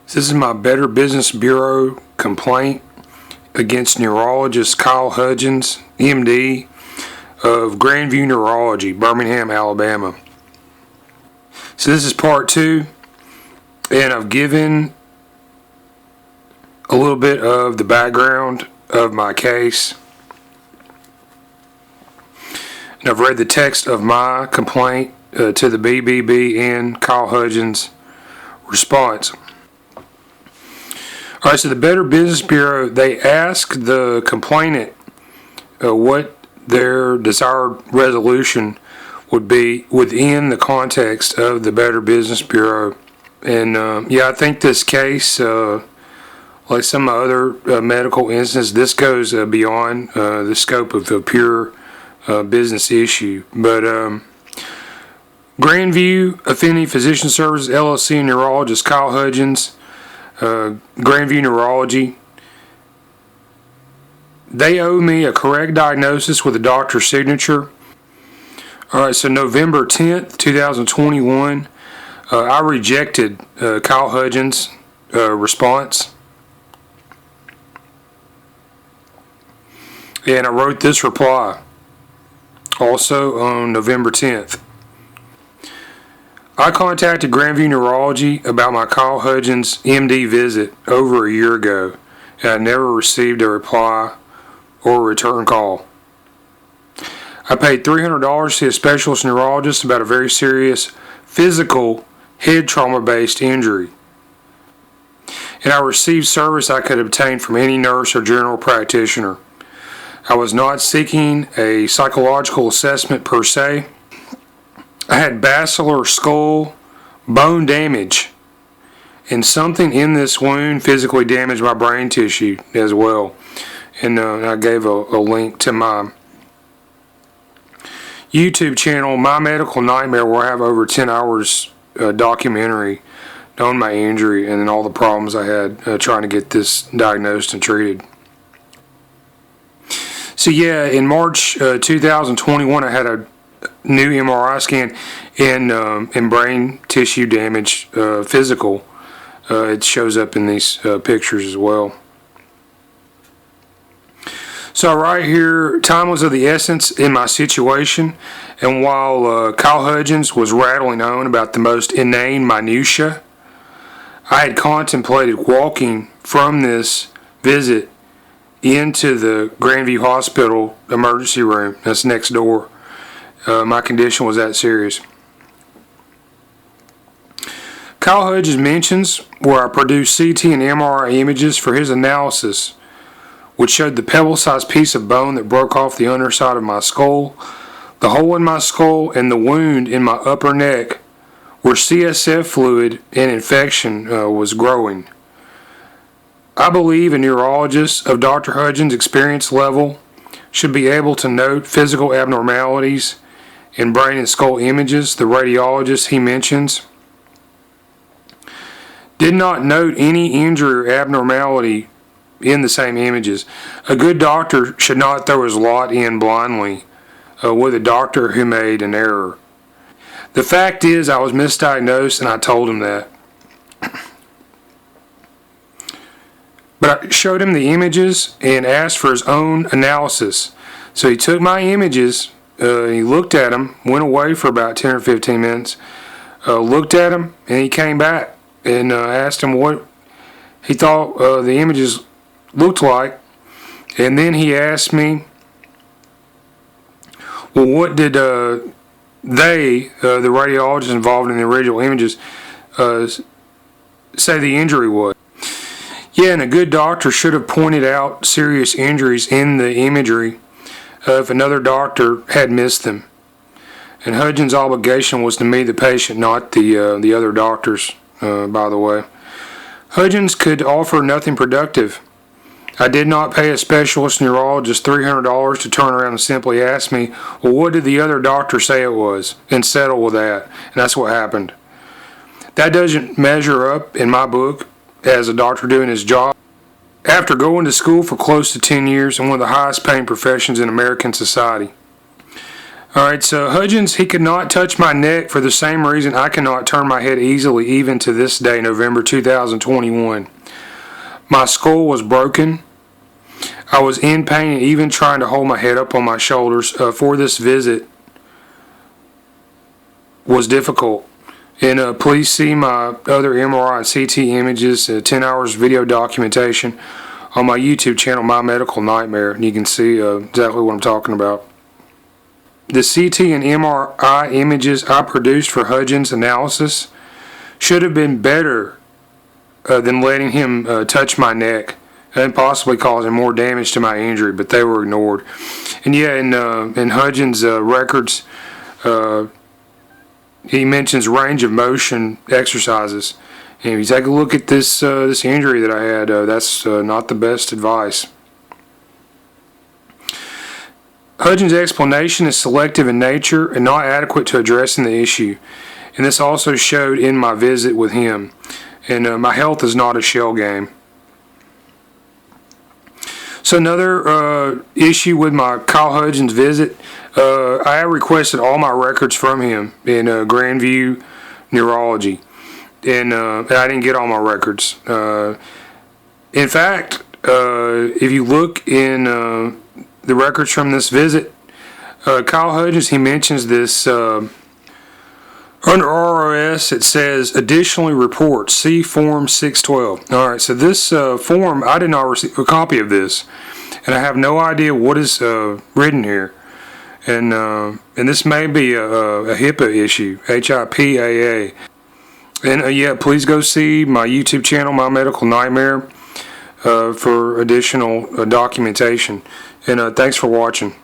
So this is my Better Business Bureau complaint against neurologist Kyle Hudgens MD of Grandview Neurology, Birmingham, Alabama. So this is part 2, and I've given a little bit of the background of my case. And I've read the text of my complaint to the BBB and Kyle Hudgens' response. All right, so the Better Business Bureau, they asked the complainant what their desired resolution would be within the context of the Better Business Bureau. And I think this case, like some other medical instances, this goes beyond the scope of a pure business issue. But Grandview Affinity Physician Services LLC neurologist Kyle Hudgens, Grandview Neurology, they owe me a correct diagnosis with a doctor's signature. Alright, so November 10th, 2021, I rejected Kyle Hudgens' response. And I wrote this reply also on November 10th. I contacted Grandview Neurology about my Kyle Hudgens MD visit over a year ago, and I never received a reply or a return call. I paid $300 to see a specialist neurologist about a very serious physical head trauma-based injury, and I received service I could obtain from any nurse or general practitioner. I was not seeking a psychological assessment per se. I had basilar skull bone damage, and something in this wound physically damaged my brain tissue as well. And I gave a link to my YouTube channel, My Medical Nightmare, where I have over 10 hours documentary on my injury and all the problems I had trying to get this diagnosed and treated. So in March 2021, I had a new MRI scan and brain tissue damage, physical. It shows up in these pictures as well. So right here, time was of the essence in my situation, and while Kyle Hudgens was rattling on about the most inane minutia, I had contemplated walking from this visit into the Grandview Hospital emergency room that's next door. My condition was that serious. Kyle Hudgens mentions where I produced CT and MRI images for his analysis, which showed the pebble-sized piece of bone that broke off the underside of my skull, the hole in my skull, and the wound in my upper neck where CSF fluid and infection was growing. I believe a neurologist of Dr. Hudgens' experience level should be able to note physical abnormalities in brain and skull images. The radiologist he mentions did not note any injury or abnormality in the same images. A good doctor should not throw his lot in blindly with a doctor who made an error. The fact is, I was misdiagnosed, and I told him that. But I showed him the images and asked for his own analysis. So he took my images, he looked at them, went away for about 10 or 15 minutes, looked at them, and he came back and asked him what he thought the images looked like. And then he asked me, well, what did the radiologists involved in the original images, say the injury was? Yeah, and a good doctor should have pointed out serious injuries in the imagery if another doctor had missed them. And Hudgens' obligation was to me, the patient, not the other doctors, by the way. Hudgens could offer nothing productive. I did not pay a specialist neurologist $300 to turn around and simply ask me, well, what did the other doctor say it was, and settle with that. And that's what happened. That doesn't measure up in my book as a doctor doing his job. After going to school for close to 10 years in one of the highest paying professions in American society, Alright, so Hudgens, he could not touch my neck for the same reason I cannot turn my head easily even to this day, November 2021. My skull was broken. I was in pain and even trying to hold my head up on my shoulders for this visit was difficult. And please see my other MRI and CT images, 10 hours video documentation on my YouTube channel, My Medical Nightmare, and you can see exactly what I'm talking about. The CT and MRI images I produced for Hudgens' analysis should have been better than letting him touch my neck and possibly causing more damage to my injury, but they were ignored. And yeah, in Hudgens' records, he mentions range of motion exercises. And if you take a look at this injury that I had, that's not the best advice. Hudgens' explanation is selective in nature and not adequate to addressing the issue. And this also showed in my visit with him. And my health is not a shell game. So another issue with my Kyle Hudgens visit, I requested all my records from him in Grandview Neurology. And I didn't get all my records. In fact, if you look in the records from this visit, Kyle Hudgens, he mentions this under ROS. It says additionally report, see form 612. All right, so this form, I did not receive a copy of this, and I have no idea what is written here. And this may be a HIPAA issue, HIPAA. And yeah, please go see my YouTube channel, My Medical Nightmare, for additional documentation. And thanks for watching.